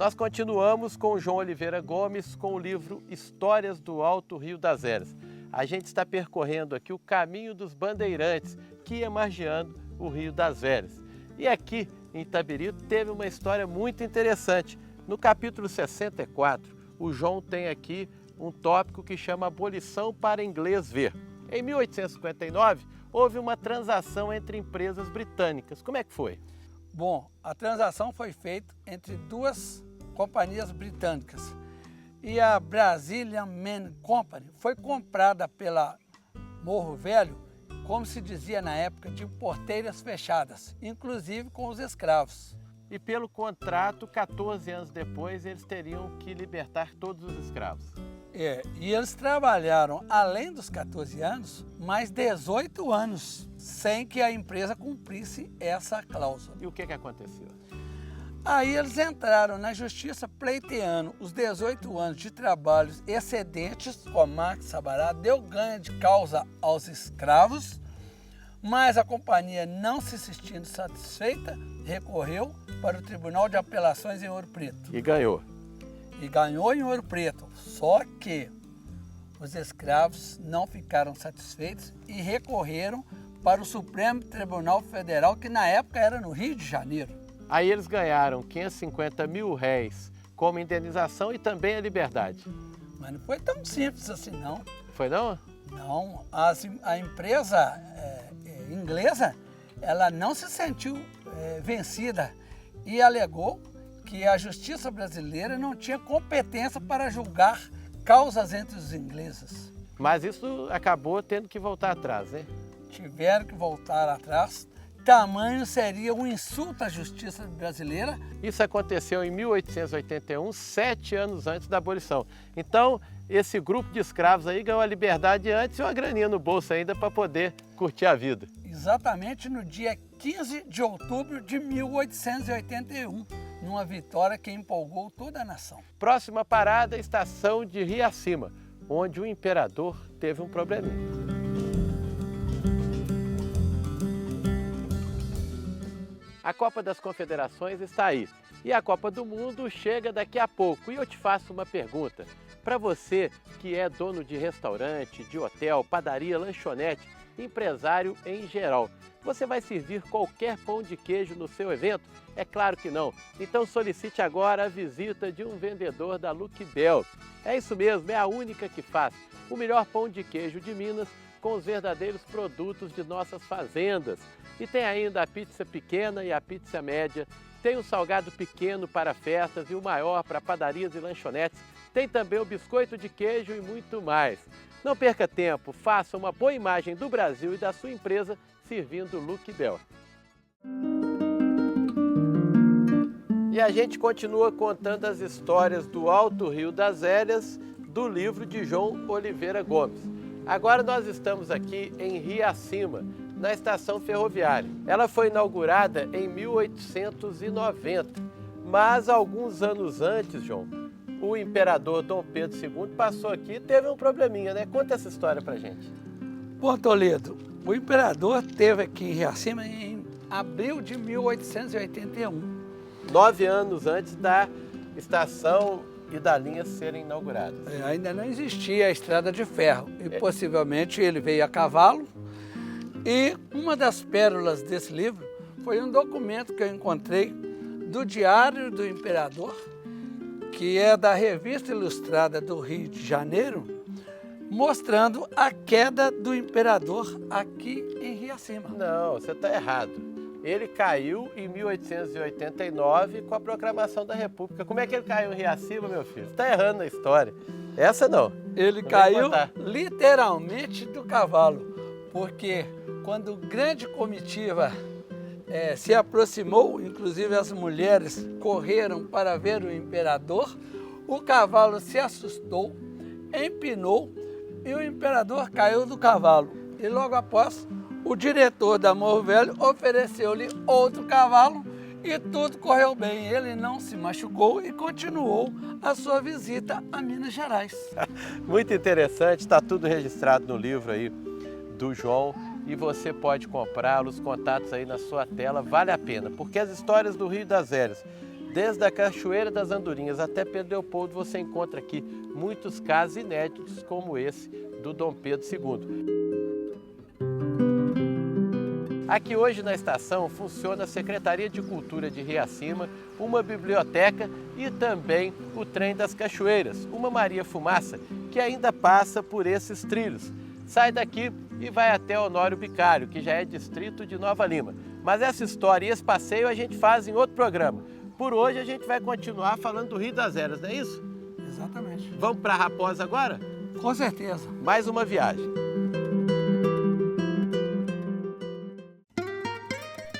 Nós continuamos com o João Oliveira Gomes com o livro Histórias do Alto Rio das Eras. A gente está percorrendo aqui o caminho dos bandeirantes que ia margeando o Rio das Velhas. E aqui em Itabirito teve uma história muito interessante. No capítulo 64, o João tem aqui um tópico que chama Abolição para Inglês Ver. Em 1859, houve uma transação entre empresas britânicas. Como é que foi? Bom, a transação foi feita entre duas companhias britânicas e a Brazilian Man Company foi comprada pela Morro Velho, como se dizia na época, de porteiras fechadas, inclusive com os escravos. E pelo contrato, 14 anos depois, eles teriam que libertar todos os escravos. E eles trabalharam, além dos 14 anos, mais 18 anos, sem que a empresa cumprisse essa cláusula. E o que aconteceu? Aí eles entraram na justiça pleiteando os 18 anos de trabalhos excedentes. O Max Sabará deu ganho de causa aos escravos, mas a companhia, não se sentindo satisfeita, recorreu para o Tribunal de Apelações em Ouro Preto. E ganhou. E ganhou em Ouro Preto. Só que os escravos não ficaram satisfeitos e recorreram para o Supremo Tribunal Federal, que na época era no Rio de Janeiro. Aí eles ganharam 550 mil réis como indenização e também a liberdade. Mas não foi tão simples assim, não. Foi não? Não, a empresa inglesa, ela não se sentiu vencida e alegou que a justiça brasileira não tinha competência para julgar causas entre os ingleses. Mas isso acabou tendo que voltar atrás, né? Tiveram que voltar atrás. Tamanho seria um insulto à justiça brasileira. Isso aconteceu em 1881, 7 anos antes da abolição. Então, esse grupo de escravos aí ganhou a liberdade antes e uma graninha no bolso ainda para poder curtir a vida. Exatamente no dia 15 de outubro de 1881, numa vitória que empolgou toda a nação. Próxima parada, estação de Riacima, onde o imperador teve um probleminha. A Copa das Confederações está aí e a Copa do Mundo chega daqui a pouco. E eu te faço uma pergunta. Para você que é dono de restaurante, de hotel, padaria, lanchonete, empresário em geral, você vai servir qualquer pão de queijo no seu evento? É claro que não. Então solicite agora a visita de um vendedor da Lucky Bell. É isso mesmo, é a única que faz o melhor pão de queijo de Minas com os verdadeiros produtos de nossas fazendas. E tem ainda a pizza pequena e a pizza média, tem o salgado pequeno para festas e o maior para padarias e lanchonetes, tem também o biscoito de queijo e muito mais. Não perca tempo, faça uma boa imagem do Brasil e da sua empresa servindo Lucky Bell. E a gente continua contando as histórias do Alto Rio das Velhas do livro de João Oliveira Gomes. Agora nós estamos aqui em Riacima, na estação ferroviária. Ela foi inaugurada em 1890, mas alguns anos antes, João, o imperador Dom Pedro II passou aqui e teve um probleminha, né? Conta essa história pra gente. Bom, Toledo, o imperador esteve aqui em Riacima em abril de 1881. 9 anos antes da estação e da linha serem inauguradas. Ainda não existia a estrada de ferro e possivelmente ele veio a cavalo. E uma das pérolas desse livro foi um documento que eu encontrei do Diário do Imperador, que é da Revista Ilustrada do Rio de Janeiro, mostrando a queda do imperador aqui em Riacima. Não, você está errado. Ele caiu em 1889 com a proclamação da República. Como é que ele caiu em Riacima, meu filho? Você está errando a história. Essa não. Ele caiu literalmente do cavalo, porque quando grande comitiva se aproximou, inclusive as mulheres correram para ver o imperador, o cavalo se assustou, empinou e o imperador caiu do cavalo. E logo após, o diretor da Morro Velho ofereceu-lhe outro cavalo e tudo correu bem. Ele não se machucou e continuou a sua visita a Minas Gerais. Muito interessante, está tudo registrado no livro aí do João e você pode comprar os contatos aí na sua tela, vale a pena, porque as histórias do Rio das Velhas Desde a Cachoeira das Andorinhas até Pedro Leopoldo você encontra aqui muitos casos inéditos como esse do Dom Pedro II. Aqui hoje na estação funciona a Secretaria de Cultura de Riacima, uma biblioteca e também o Trem das Cachoeiras, uma Maria Fumaça que ainda passa por esses trilhos. Sai daqui e vai até Honório Bicário, que já é distrito de Nova Lima. Mas essa história e esse passeio a gente faz em outro programa. Por hoje a gente vai continuar falando do Rio das Eras, não é isso? Exatamente. Vamos para Raposa agora? Com certeza. Mais uma viagem.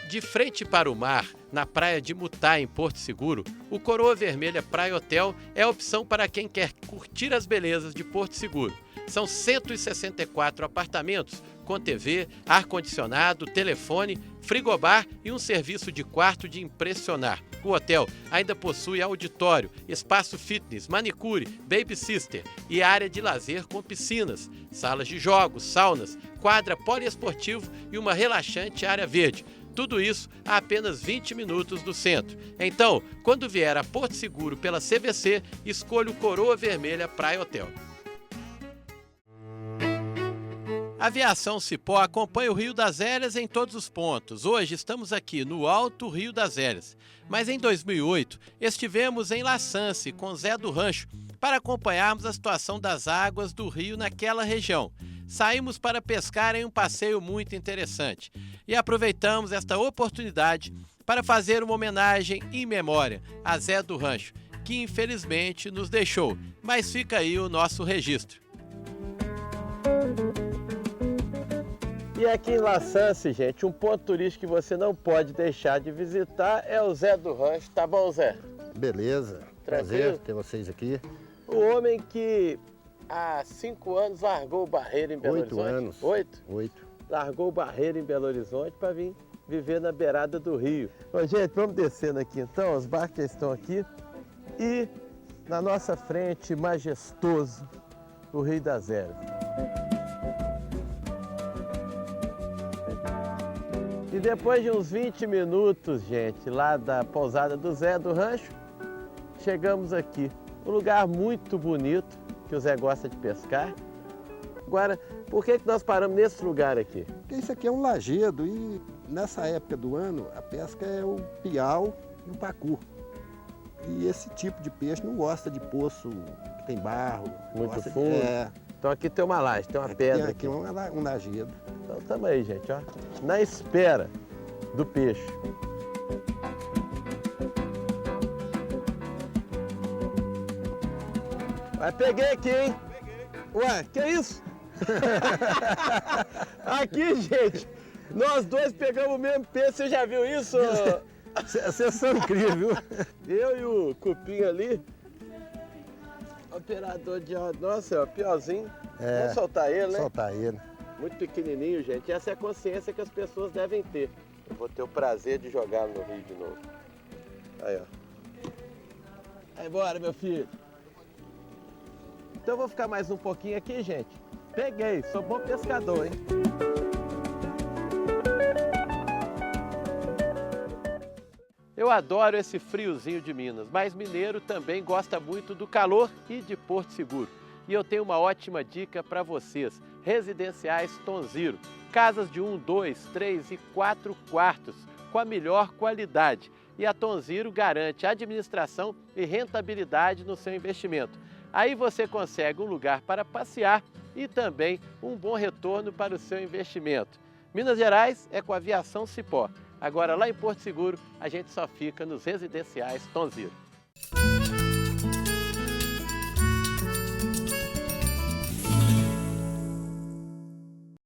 De frente para o mar, na praia de Mutá, em Porto Seguro, o Coroa Vermelha Praia Hotel é a opção para quem quer curtir as belezas de Porto Seguro. São 164 apartamentos com TV, ar-condicionado, telefone, frigobar e um serviço de quarto de impressionar. O hotel ainda possui auditório, espaço fitness, manicure, baby sister e área de lazer com piscinas, salas de jogos, saunas, quadra poliesportivo e uma relaxante área verde. Tudo isso a apenas 20 minutos do centro. Então, quando vier a Porto Seguro pela CVC, escolha o Coroa Vermelha Praia Hotel. A Aviação Cipó acompanha o Rio das Eras em todos os pontos. Hoje estamos aqui no Alto Rio das Eras. Mas em 2008 estivemos em La Sance com Zé do Rancho para acompanharmos a situação das águas do rio naquela região. Saímos para pescar em um passeio muito interessante e aproveitamos esta oportunidade para fazer uma homenagem em memória a Zé do Rancho, que infelizmente nos deixou, mas fica aí o nosso registro. E aqui em La Sance, gente, um ponto turístico que você não pode deixar de visitar é o Zé do Rancho. Tá bom, Zé? Beleza. Prazer ter vocês aqui. O homem que há 5 anos largou o Barreiro em Belo Horizonte. 8 anos. 8? 8. Largou o Barreiro em Belo Horizonte para vir viver na beirada do rio. Ô, gente, vamos descendo aqui então, os barcos já estão aqui. E na nossa frente, majestoso, o Rio das Eras. E depois de uns 20 minutos, gente, lá da pousada do Zé do Rancho, chegamos aqui. Um lugar muito bonito, que o Zé gosta de pescar. Agora, por que nós paramos nesse lugar aqui? Porque isso aqui é um lajedo e nessa época do ano a pesca é o piau e o pacu. E esse tipo de peixe não gosta de poço que tem barro. Muito fundo? Então aqui tem uma laje, tem uma pedra. Aqui é um lajedo. Então estamos aí, gente, ó, na espera do peixe. Mas peguei aqui, hein? Ué, que isso? Aqui, gente, nós dois pegamos o mesmo peixe, você já viu isso? Vocês são incríveis, viu? Eu e o Cupim ali, operador de áudio, nossa, é o piorzinho. Vamos soltar ele, né? Soltar ele. Muito pequenininho, gente. Essa é a consciência que as pessoas devem ter. Eu vou ter o prazer de jogá-lo no rio de novo. Aí, ó. Vai embora, meu filho. Então eu vou ficar mais um pouquinho aqui, gente. Peguei, sou bom pescador, hein? Eu adoro esse friozinho de Minas, mas mineiro também gosta muito do calor e de Porto Seguro. E eu tenho uma ótima dica para vocês, Residenciais Tonziro. Casas de 1, 2, 3 e 4 quartos, com a melhor qualidade. E a Tonziro garante administração e rentabilidade no seu investimento. Aí você consegue um lugar para passear e também um bom retorno para o seu investimento. Minas Gerais é com a Aviação Cipó. Agora lá em Porto Seguro, a gente só fica nos Residenciais Tonziro.